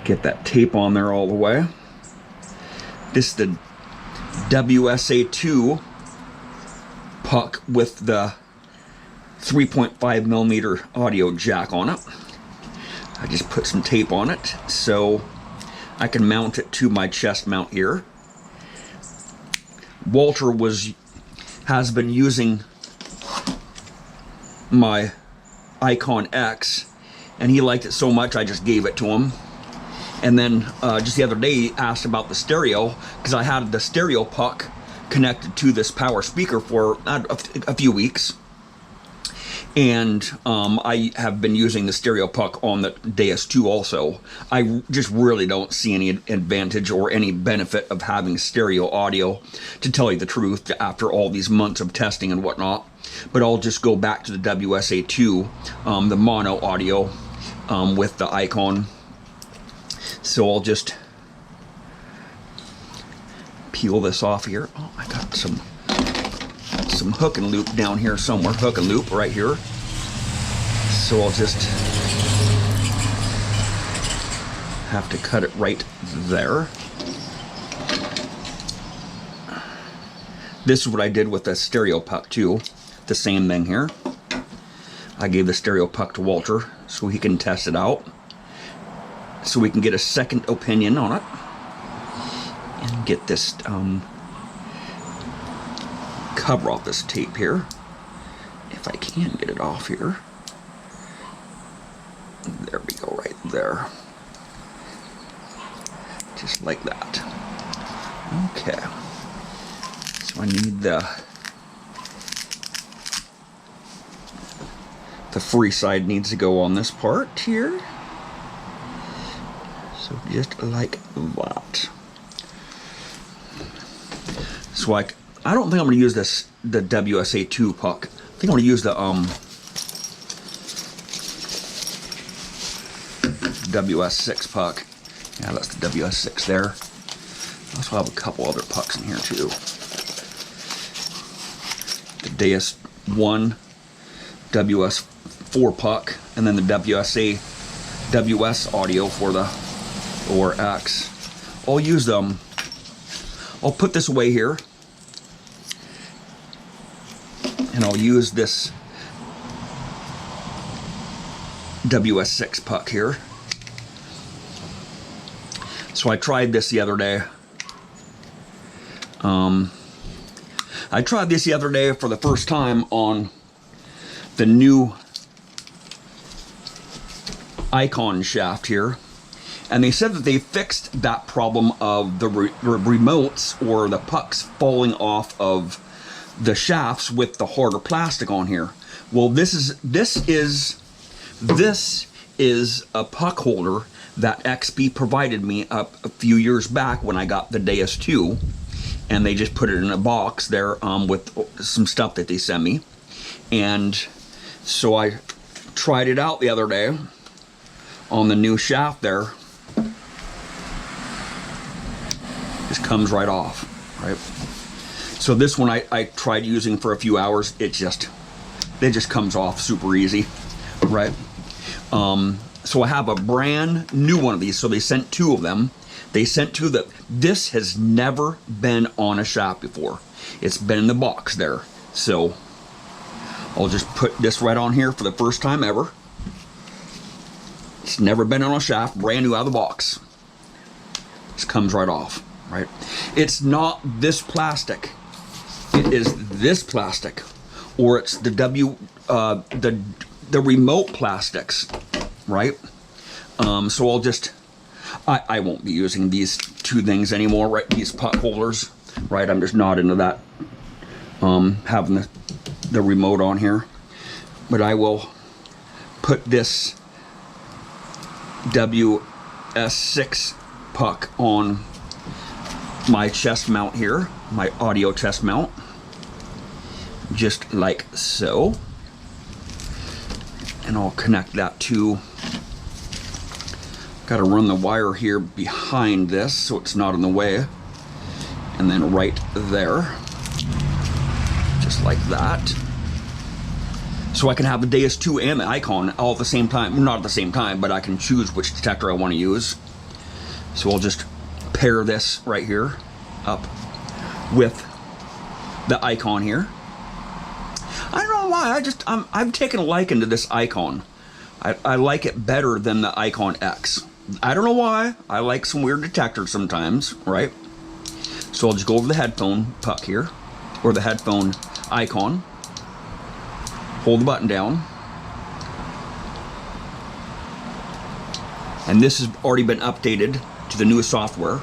Get that tape on there all the way. This is the WSA2 puck with the 3.5 millimeter audio jack on it. I just put some tape on it so I can mount it to my chest mount here. Walter has been using my Icon X, and he liked it so much I just gave it to him. And then just the other day he asked about the stereo, because I had the stereo puck connected to this power speaker for a few weeks, and I have been using the stereo puck on the Deus 2 also. I just really don't see any advantage or any benefit of having stereo audio, to tell you the truth, after all these months of testing and whatnot. But I'll just go back to the WSA2, the mono audio with the Icon. So I'll just peel this off here. Oh, I got some hook and loop down here somewhere. Hook and loop right here. So I'll just have to cut it right there. This is what I did with the stereo puck too. The same thing here. I gave the stereo puck to Walter so he can test it out, so we can get a second opinion on it and get this cover off this tape here, if I can get it off here. There we go, right there, just like that. Okay, so I need the free side needs to go on this part here. So just like that. So I don't think I'm going to use the WSA2 puck. I think I'm going to use the WS6 puck. Yeah, that's the WS6 there. I also have a couple other pucks in here too. The Deus 1, WS4 puck, and then the WS audio for the ORX. I'll use them. I'll put this away here, and I'll use this WS6 puck here. So I tried this the other day. I tried this the other day for the first time on the new Icon shaft here, and they said that they fixed that problem of the remotes or the pucks falling off of the shafts with the harder plastic on here. Well, this is a puck holder that XP provided me a few years back when I got the Deus 2, and they just put it in a box there with some stuff that they sent me. And so I tried it out the other day on the new shaft there. Just comes right off, right? So this one I tried using for a few hours. It just comes off super easy, right? So I have a brand new one of these. So they sent two of them. They sent two that this has never been on a shaft before. It's been in the box there. So I'll just put this right on here for the first time ever. It's never been on a shaft, brand new out of the box. Just comes right off, right? It's not this plastic. It is this plastic, or it's the the remote plastics, right? So I'll just, I won't be using these two things anymore, right? These puck holders, right? I'm just not into that, having the remote on here. But I will put this WS6 puck on my chest mount here, my audio chest mount, just like so. And I'll connect that to, got to run the wire here behind this so it's not in the way, and then right there, just like that. So I can have the Deus 2 and the Icon all at the same time. Not at the same time, but I can choose which detector I want to use. So we'll just pair this right here up with the icon here. I don't know why, I've taken a liking to this icon. I like it better than the Icon X. I don't know why. I like some weird detectors sometimes, right? So I'll just go over the headphone puck here, or the headphone icon. Hold the button down. And this has already been updated to the newest software.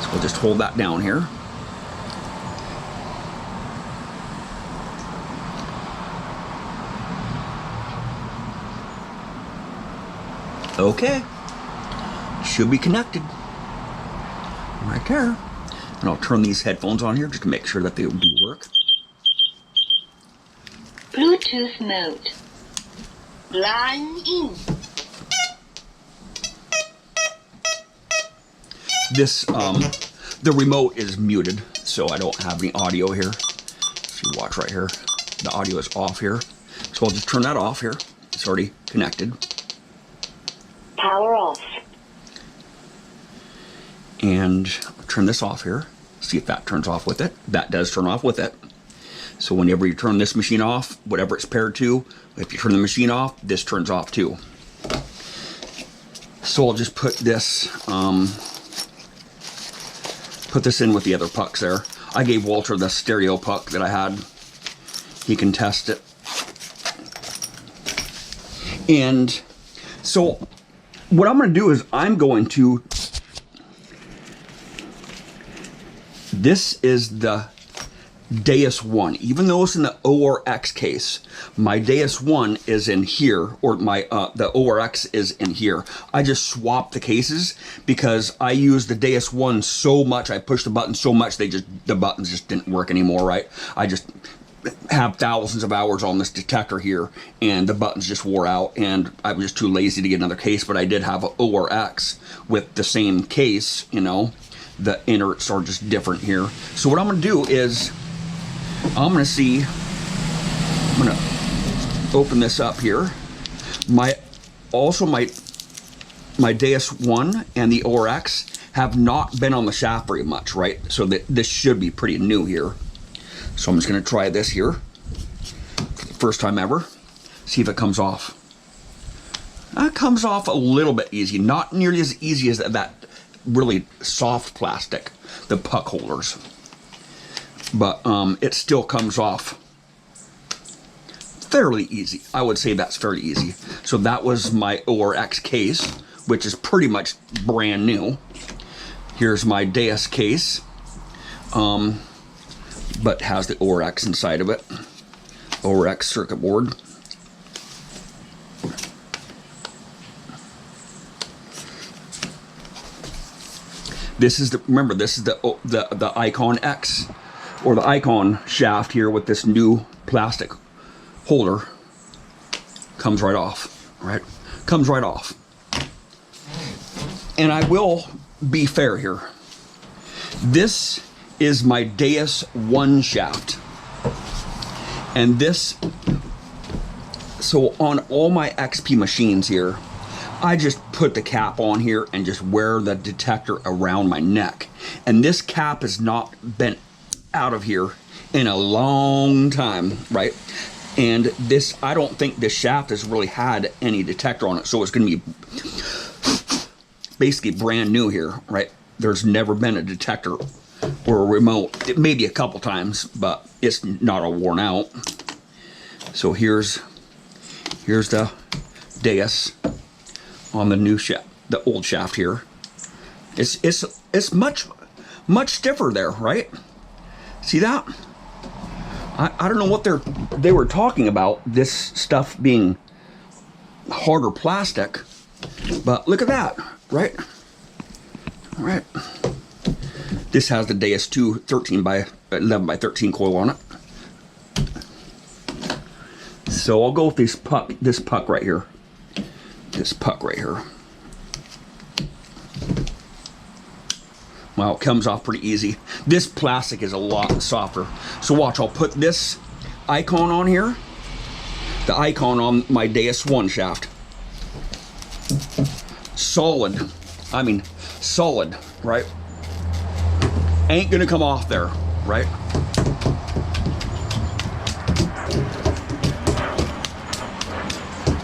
So we'll just hold that down here. Okay, should be connected right there. And I'll turn these headphones on here just to make sure that they do work. Bluetooth mode. Line in. This, the remote is muted, so I don't have any audio here. If you watch right here, the audio is off here. So I'll just turn that off here. It's already connected. Power off. And I'll turn this off here. See if that turns off with it. That does turn off with it. So whenever you turn this machine off, whatever it's paired to, if you turn the machine off, this turns off too. So I'll just put this in with the other pucks there. I gave Walter the stereo puck that I had. He can test it. And so what I'm going to do is this is the Deus 1. Even though it's in the ORX case, my Deus 1 is in here, or my the ORX is in here. I just swapped the cases because I used the Deus 1 so much, I pushed the button so much, the buttons just didn't work anymore, right? I just have thousands of hours on this detector here, and the buttons just wore out, and I was just too lazy to get another case, but I did have an ORX with the same case, you know. The inerts are just different here. So what I'm going to do is, I'm going to open this up here. My Deus 1 and the ORX have not been on the shaft very much, right? So this should be pretty new here. So I'm just going to try this here for the first time ever. See if it comes off. It comes off a little bit easy. Not nearly as easy as that really soft plastic, the puck holders. But it still comes off fairly easy. I would say that's fairly easy. So that was my ORX case, which is pretty much brand new. Here's my Deus case. But has the ORX inside of it. ORX circuit board. This is remember, this is the Icon X, or the Icon shaft here with this new plastic holder. Comes right off, right? Comes right off. And I will be fair here. This is my Deus 1 shaft. And this, so on all my XP machines here, I just put the cap on here and just wear the detector around my neck. And this cap has not been out of here in a long time, right? And this, I don't think this shaft has really had any detector on it, so it's going to be basically brand new here, right? There's never been a detector or a remote, maybe a couple times, but it's not all worn out. So here's the Deus on the new shaft, the old shaft here. It's much stiffer there, right? See that? I don't know what they were talking about, this stuff being harder plastic, but look at that, right? All right. This has the Deus 2 13 by 11 by 13 coil on it. So I'll go with this puck right here. This puck right here. Well, it comes off pretty easy. This plastic is a lot softer. So watch, I'll put this icon on here. The icon on my Deus 1 shaft. Solid. I mean, solid, right? Ain't gonna come off there, right?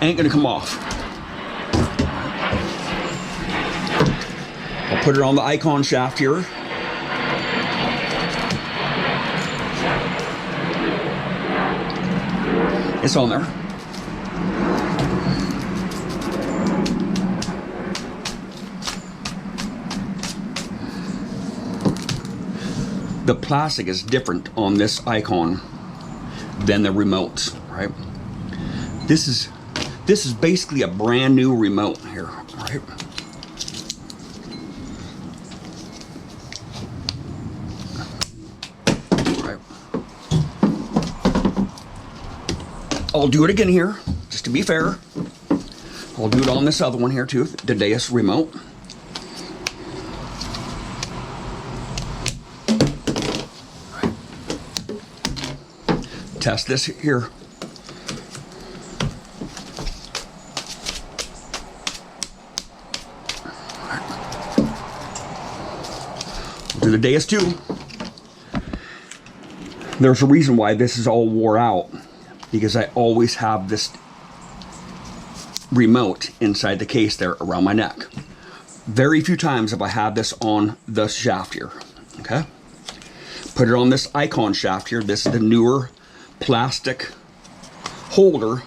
Ain't gonna come off. I'll put it on the icon shaft here. It's on there. The plastic is different on this icon than the remotes, right? This is basically a brand new remote here, right? Right. I'll do it again here, just to be fair. I'll do it on this other one here too, the Deus remote. Test this here. Do the Deus 2. There's a reason why this is all wore out, because I always have this remote inside the case there around my neck. Very few times have I had this on the shaft here. Okay, put it on this icon shaft here. This is the newer plastic holder.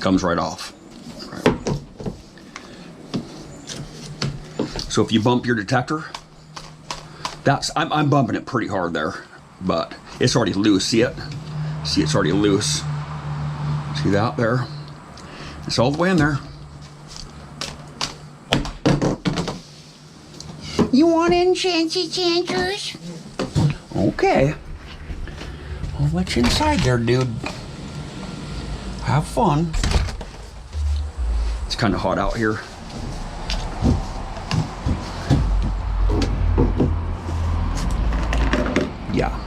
Comes right off. Right. So if you bump your detector, I'm bumping it pretty hard there, but it's already loose. See it? See, it's already loose. See that there? It's all the way in there. You want in, Chancy Chanters? Okay. I'll let you inside there, dude. Have fun. It's kind of hot out here. Yeah.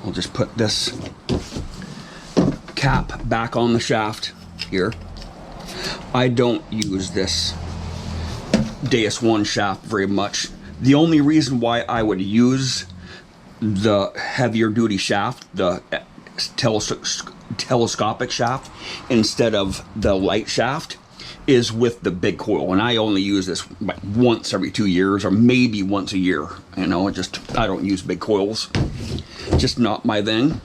I'll just put this cap back on the shaft here. I don't use this Deus 1 shaft very much. The only reason why I would use the heavier duty shaft, the telescopic shaft, instead of the light shaft, is with the big coil. And I only use this like once every 2 years, or maybe once a year. You know, I don't use big coils. Just not my thing.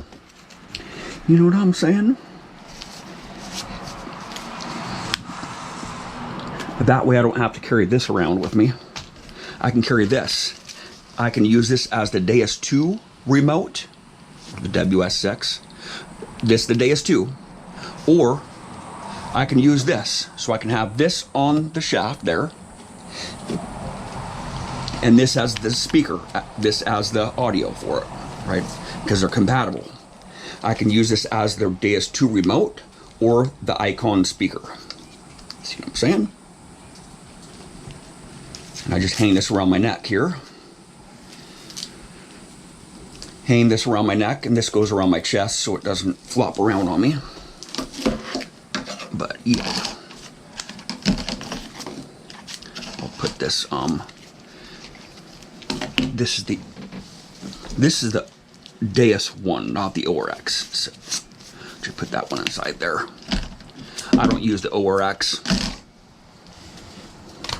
You know what I'm saying? That way I don't have to carry this around with me. I can carry this. I can use this as the Deus 2 remote, the WS6. This the Deus 2. Or I can use this. So I can have this on the shaft there. And this as the speaker. This as the audio for it, right? Because they're compatible. I can use this as the Deus 2 remote or the icon speaker. See what I'm saying? And I just hang this around my neck here. Hang this around my neck, and this goes around my chest so it doesn't flop around on me. But yeah. I'll put this, this is the Deus 1, not the ORX. So just put that one inside there. I don't use the ORX.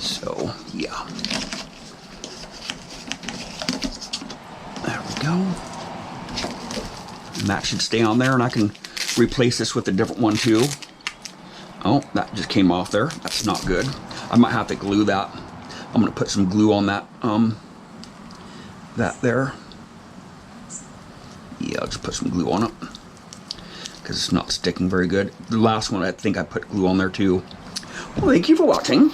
So, yeah. There we go. And that should stay on there, and I can replace this with a different one too. Oh, that just came off there. That's not good. I might have to glue that. I'm gonna put some glue on that, that there. Yeah, I'll just put some glue on it because it's not sticking very good. The last one, I think I put glue on there too. Well, thank you for watching.